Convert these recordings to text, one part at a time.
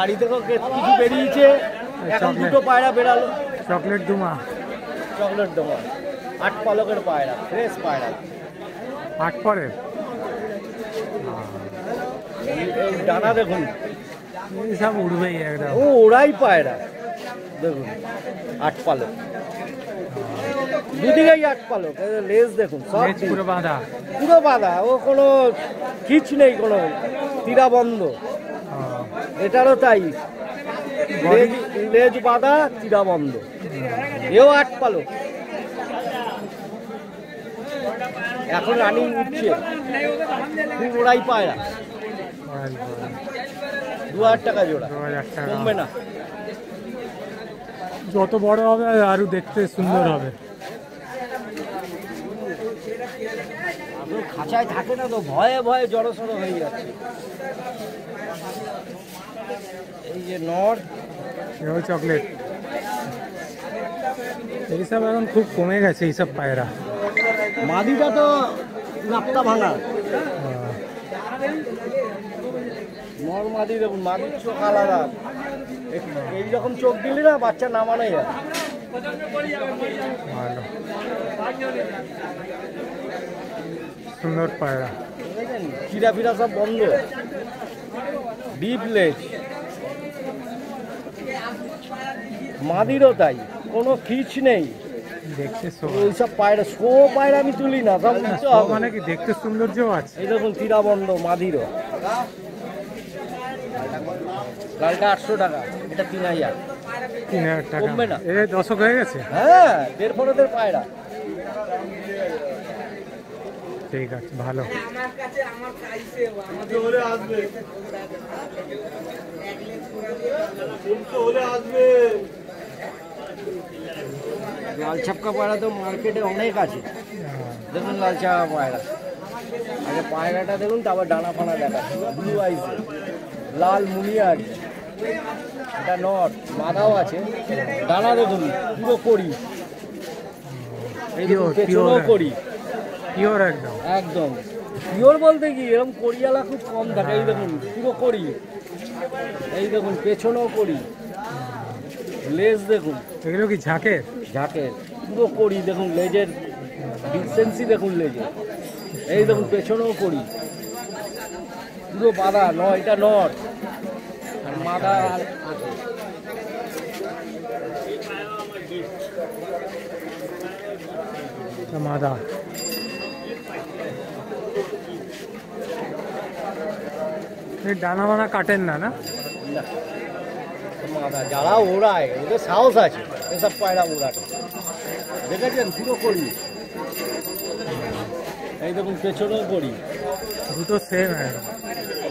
বাড়ি থেকে কিছু বেরিয়েছে, এখন দুটো পায়রা বেরালো। চকলেট ডুমা, চকলেট ডুমা 8 পালকের পায়রা, ফ্রেশ পায়রা। 8 পরে এই ডানা দেখুন, সব উড়বেই একদম। ও ওরাই পায়রা দেখুন, 8 পালক, দুদিকেই 8 পালক। লেজ দেখুন, সব পুরো বাঁধা, পুরো বাঁধা, ও কোনো খিচ নেই, কোনো তীরা বন্ধ। এটারও তাই, লেজ বাঁধা, তীরা বন্ধ। এও 8 পালক, এখন রানিং উঠছে। খুব ওরাই পায়রা, 2000 টাকা জোড়া, কমবে না। যত বড় হবে আরো দেখতে সুন্দর হবে। খাঁচায় থাকে না তো, ভয়ে ভয়ে জড়সড় হয়ে যাচ্ছে। এই যে নর, এও চকলেট, এইসব এখন খুব কমে গেছে এইসব পায়রা। মাদিটা তো নাপ্তা ভাঙা। নর মাদি দেখুন, মাদির চোখ আলাদা, এইরকম চোখ দিলে না বাচ্চা নামানোই যায়। ভালো, সুন্দর পায়রা, চিরা ফিরা সব বন্ধ, ডিপ লেজ। মাদিরও তাই, কোনো খিচ নেই। দেখতে ওইসব পায়রা, শো পায়রা আমি তুলি না, সব নিতে হবে। মানে কি দেখতে সৌন্দর্য আছে। এই দেখুন তীরা বন্ধ মাদিরও। লালটা 800 টাকা, এটা 3000। 3000 টাকা, কমবে না। এই দশক হয়ে গেছে। হ্যাঁ, 1.5 পায়রা। ঠিক আছে, ভালো। লাল ছাপকা পায়রা তো মার্কেটে অনেক আছে। দেখুন লাল ছাপকা পায়রা, আগে পায়রাটা দেখুন, তারপর ডানা ফানা দেখা। ব্লু আইস, লাল মুনিয়ার, এটা নট, মাদাও আছে। ডানা দেখুন পুরো করি, এই দেখুন পেছনেও করি, পিওর একদম। একদম পিওর বলতে কি, এরকম করিয়ালা খুব কম থাকে। এই দেখুন পুরো করি, এই দেখুন পেছনেও করি, লেজ দেখুন। এগুলো কি ঝাঁকের? ঝাঁকের পুরো করি দেখুন, লেজের ডিসেন্সি দেখুন লেজের। এই দেখুন পেছনেও করি, পুরো বাঁধা। এটা নট, আর মাদা আছে। মাদা, ডানা বানা কাটেন না? না, মাদা যারা ওড়ায় ওদের সাহস আছে, এসব পায়রা ওড়াটা দেখেছেন, পুরো করি। এই দেখুন পেছনেও করি, দুটো সেম,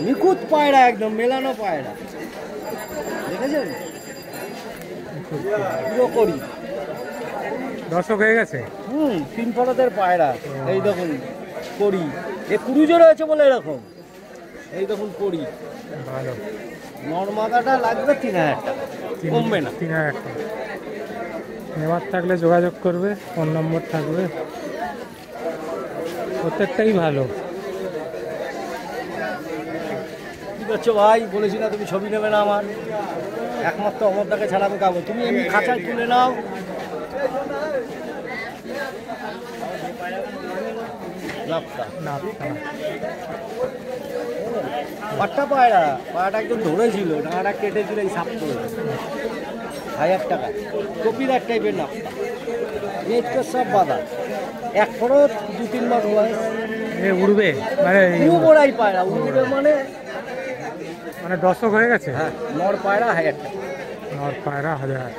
নিখুঁত পায়রা, একদম মেলানো পায়রা, দেখেছেন পুরো করি। দশক হয়ে গেছে। 3 ফলকের পায়রা। এই দেখুন করি, এ কুড়ুজো রয়েছে বলে এরকম। এই দেখুন করি, ভালো। নর্মাদাটা লাগবে 3000 টাকা, কমবে না। 3000 টাকা। নেওয়ার থাকলে যোগাযোগ করবে, ফোন নম্বর থাকবে, প্রত্যেকটাই ভালো। কি করছো ভাই? বলেছি না তুমি ছবি নেবে না আমার, একমাত্র অমরদাকে ছাড়া আমি খাবো। তুমি এমনি খাঁচায় তুলে নাও। পাট্টা পায়রা, পায়রাটা একদম ধরেছিল, ডাঁড়া কেটেছিল, এই সাপ করে 1000 টাকা। কপির এক টাইপের না, নেটটা সব বাঁধা, এক ফরত 2-3 মাস বয়স। উড়বে মানে খুব ওরাই পায়রা, উড়বে মানে দশক হয়ে গেছে। হ্যাঁ, নর পায়রা 1000 টাকা। নর পায়রা 1000,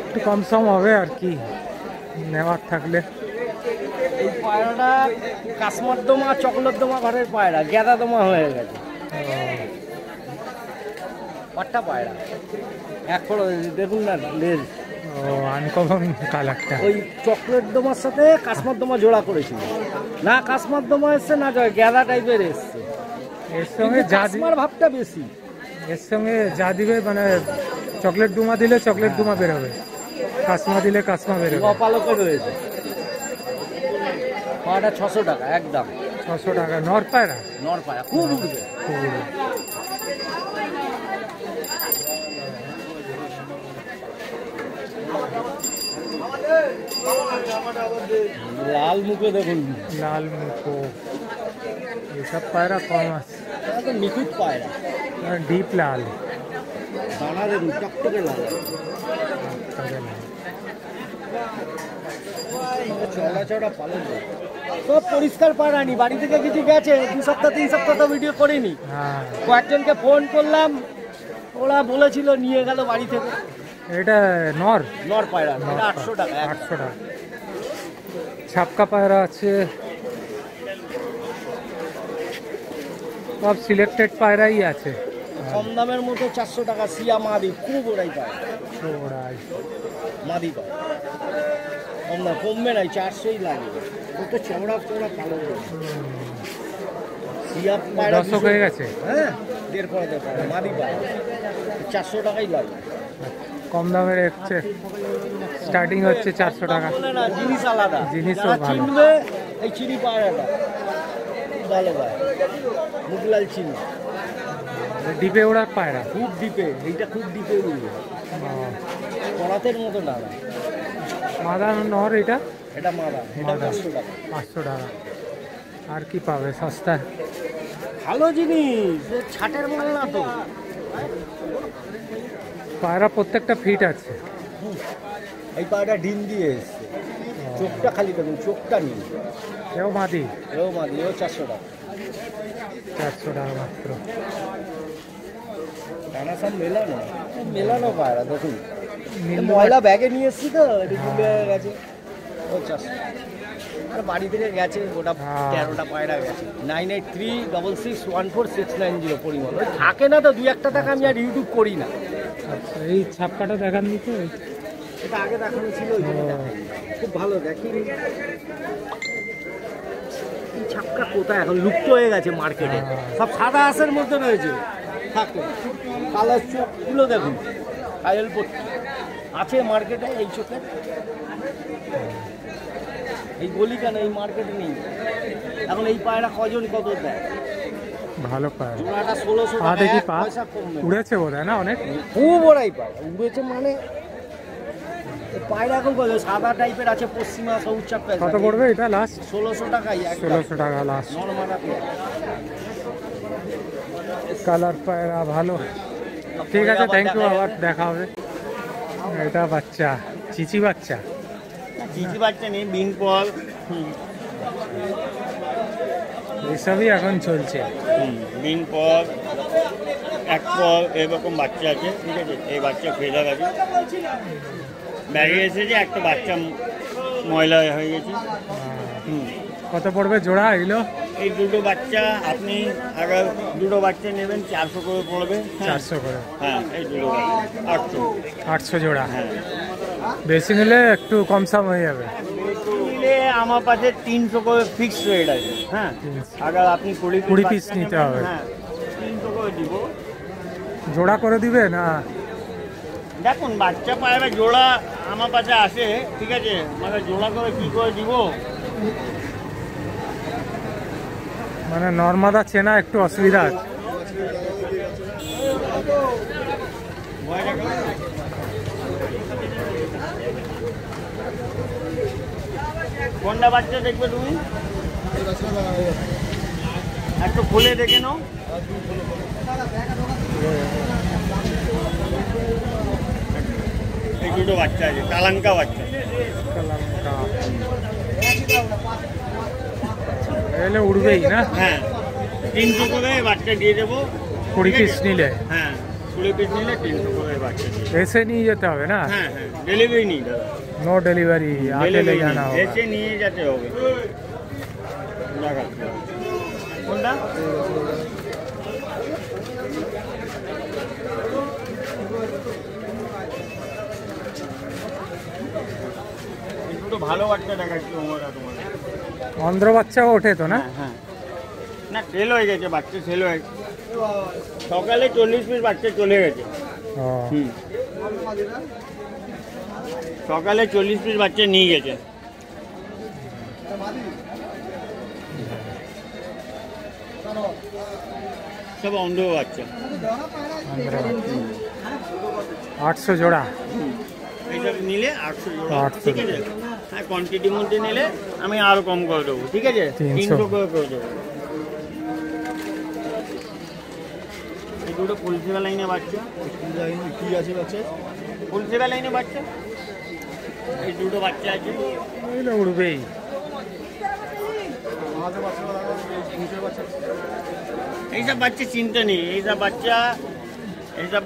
একটু কম সম হবে আর কি নেওয়ার থাকলে। এই পায়রাটা কাশ্মীর দমা, চকলেট দমা ঘরের পায়রা, গেঁদা দমা হয়ে গেছে। পাট্টা পায়রা, এক ফোড় দেখুন না লেজ। আনকমন কালারটা। ওই চকলেট দমার সাথে কাশ্মীর দমা জোড়া করেছিল না, কাশ্মীর দমা এসছে না, গেঁদা টাইপের এসছে। এর সঙ্গে কাশ্মীর ভাবটা বেশি, এর সঙ্গে যা দিবে মানে চকলেট ডুমা দিলে চকলেট ডুমা বেরোবে, কাসমা দিলে কাসমা বেরোবে। পালকে রয়েছে, পাটা 600 টাকা একদম। 600 টাকা। নর পায়রা? নর পায়রা খুব উঠবে, খুব উড়বে। লাল মুখে দেখুন, লাল মুখো এইসব পায়রা কম আছে, তো নিখুঁত পায়রা, ডিপ লাল, দানা দেখুন টকটকে লাল, চড়া চড়া পালন, সব পরিষ্কার পায়রা নি। বাড়ি থেকে কিছু গেছে 2 সপ্তাহ 3 সপ্তাহ তো ভিডিও করিনি, হ্যাঁ কয়েকজনকে ফোন করলাম, ওরা বলেছিল নিয়ে গেল বাড়ি থেকে। এটা নর নর পায়রা, এটা 800 টাকা। 800 টাকা। ছাপকা পায়রা আছে, সব সিলেক্টেড পায়রাই আছে। কম দামের মধ্যে 400 টাকা সিয়া মাদি, খুব ওরাই পায়, ওরাই মাদি পায় কম দাম, কমবে নাই 400ই লাগে। কত চওড়া চওড়া কালো সিয়া পায়রা, দর্শক হয়ে গেছে। হ্যাঁ 1.5 পায় মাদি পায়, 400 টাকাই লাগে। কম দামের হচ্ছে, স্টার্টিং হচ্ছে 400 টাকা। বলে না, জিনিস আলাদা, জিনিসও যারা ভালো। চিনবে এই চিনি পায়রাটা ভালো পায়, মুগলাল চিনি, ডিপে ওড়ার পায়রা, খুব ডিপে, এইটা খুব ডিপে উঠবে, করাতের মতো না। মাদা নর, এটা এটা মাদা, এটা মাদা। 500 টাকা। 500 টাকা। আর কি পাবে সস্তা? ভালো জিনিস, ছাটের মাল না তো। পায়রা প্রত্যেকটা ফিট আছে। এই পায়রাটা ডিম দিয়ে এসছে, চোখটা খালি দেখুন, চোখটা নেই। এও মাদি, এও মাদি, এও 400 টাকা। 400 টাকা মাত্র। দানা সব মেলানো, মেলানো পায়রা দেখুন, নীল ময়লা ব্যাগে নিয়ে এসছি তো, এটা ডুবে গেছে। ও 400, আর বাড়ি থেকে গেছে ওটা 13টা পায়রা গেছে। 9836614690 পরিমাণ, ওই থাকে না তো 2-1 টাকা, আমি আর ইউটিউব করি না। আচ্ছা, এই ছাপকাটা দেখাননি তো? এটা আগে দেখানো ছিল, ওই জন্য দেখাইনি। খুব ভালো, দেখিনি। এই ছাপকা কোথায় এখন লুপ্ত হয়ে গেছে মার্কেটে, সব সাদা আঁশের মধ্যে রয়েছে, থাকে কালার চোখগুলো দেখুন, কাজল পট্টি আছে মার্কেটে, এই চোখে এই গলি কেন, এই মার্কেটে নেই এখন। এই পায়রা কজন কত দেয়? ভালো পায়রা, জোড়াটা 1600 পা টাকা, দেখি, এক পা পয়সা কমবে না। উড়েছে বোধ হয় না অনেক? খুব ওরাই পায়, উড়েছে মানে এই পায়রা এখন কত সাদা টাইপের আছে, পশ্চিমা সবুজ চাপটা। কত পড়বে এটা লাস্ট? 1600 টাকাই, 1600 টাকা লাস্ট। নর্মাল কালার পায়রা ভালো। ঠিক আছে, থ্যাংক ইউ, আবার দেখা হবে। এটা বাচ্চা, চিচি বাচ্চা, চিচি বাচ্চা নেই, বিনপল এইসবই এখন চলছে। বিনপল, একপল, এরকম বাচ্চা আছে, ঠিক আছে। এই বাচ্চা ফেলে গেছে, ব্যাগে এসেছে, একটা বাচ্চা ময়লা হয়ে গেছে। কত পড়বে জোড়া এগুলো? এই দুটো বাচ্চা আপনি আগে দুটো বাচ্চা নেবেন 400 করে পড়বে। 400 করে? হ্যাঁ, এই দুটো বাচ্চা 800। 800 জোড়া? হ্যাঁ, বেশি নিলে একটু কম সম হয়ে যাবে। নিলে আমার কাছে 300 করে ফিক্স রেট আছে। হ্যাঁ, আগে আপনি 20 পিস নিতে হবে। হ্যাঁ, 300 করে দিব। জোড়া করে দিবে না? দেখুন, বাচ্চা পায়রা জোড়া আমার কাছে আসে, ঠিক আছে, মানে জোড়া করে কি করে দিব? মানে নর্মাদা চেনা একটু অসুবিধা আছে। কোনটা বাচ্চা দেখবে তুমি? একটু খুলে দেখে নাও। এই দুটো বাচ্চা আছে, কালাঙ্কা বাচ্চা। এলে উড়বেই না? হ্যাঁ, 300 করে বাচ্চা দিয়ে দেবো। 20 পিস নিলে? হ্যাঁ, 20 পিস নিলে 300 করে বাচ্চা দিয়ে দেবো। এসে নিয়ে যেতে হবে না? হ্যাঁ হ্যাঁ, ডেলিভারি নেই দাদা। নো ডেলিভারি, আগে ले जाना होगा। এসে নিয়ে যেতে হবে। কোনটা? একটু ভালো বাচ্চা দেখাচ্ছি ওরা তোমার। অন্ধ্র বাচ্চাও ওঠে তো না? হ্যাঁ, না সেল হয়ে গেছে, বাচ্চা সেল হয়ে গেছে। সকালে 40 পিস বাচ্চা চলে গেছে। ও, সকালে 40 পিস বাচ্চা নিয়ে গেছে। সব অন্ধ বাচ্চা। 800 জোড়া? এইসব নিলে 800 জোড়া, 800 ঠিক আছে। হ্যাঁ কোয়ান্টিটির মধ্যে নিলে আমি আরো কম করে দেবো, ঠিক আছে? 300 করে দেবো। এই দুটো পুলসেবা লাইনে বাচ্চা, কি আছে বাচ্চা? পুলসেবা লাইনে বাচ্চা, এই দুটো বাচ্চা আছে। এগুলো উড়বেই। এইসব বাচ্চা চিন্তা নেই, এইসব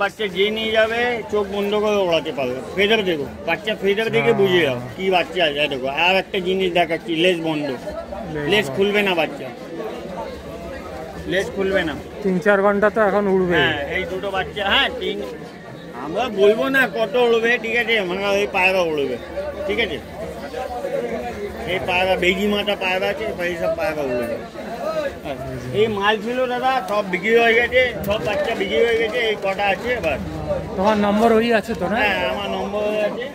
বাচ্চা যে নিয়ে যাবে চোখ বন্ধ করে ওড়াতে পারবে। ফেদার দেখো, বাচ্চা ফেদার দেখে বুঝে যাও কি বাচ্চা আছে। দেখো আর একটা জিনিস দেখাচ্ছি, লেজ বন্ধ, লেজ খুলবে না বাচ্চা, লেজ খুলবে না। 3-4 ঘন্টা তো এখন উড়বে। হ্যাঁ এই দুটো বাচ্চা, হ্যাঁ আমরা বলবো না কত উড়বে, ঠিক আছে? মানে ওই পায়রা উড়বে, ঠিক আছে? এই পায়রা বেজি মাথা পায়রা আছে, এইসব পায়রা উড়বে। এই মাল ছিল দাদা, সব বিক্রি হয়ে গেছে, সব বাচ্চা বিক্রি হয়ে গেছে, এই কটা আছে এবার। তোমার নম্বর ওই আছে তো না? হ্যাঁ আমার নম্বর আছে।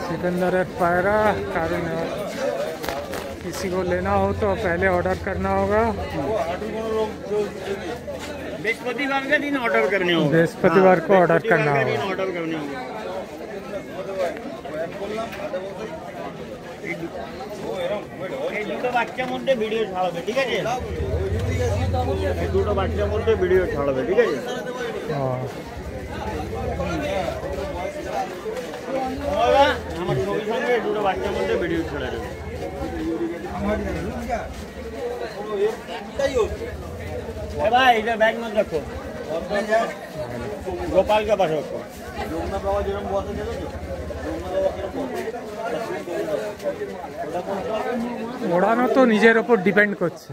सिकंदर पायरा कारण किसी को लेना हो तो पहले ऑर्डर करना होगा। बृहस्पतिवार का दिन ऑर्डर करने होगा, बृहस्पतिवार को ऑर्डर करना होगा। ऑर्डर करने होगा। এই দুটো বাচ্চার মধ্যে ভিডিও ছাড়বে, ঠিক আছে? এই দুটো বাচ্চার মধ্যে ভিডিও ছাড়বে, ঠিক আছে? আমার ছবির সঙ্গে এই দুটো বাচ্চার মধ্যে ভিডিও ছেড়ে দেবে। ভাই এটা ব্যাগ মত দেখো, গোপাল কা পাশে রখো। ওড়ানো তো নিজের ওপর ডিপেন্ড করছে।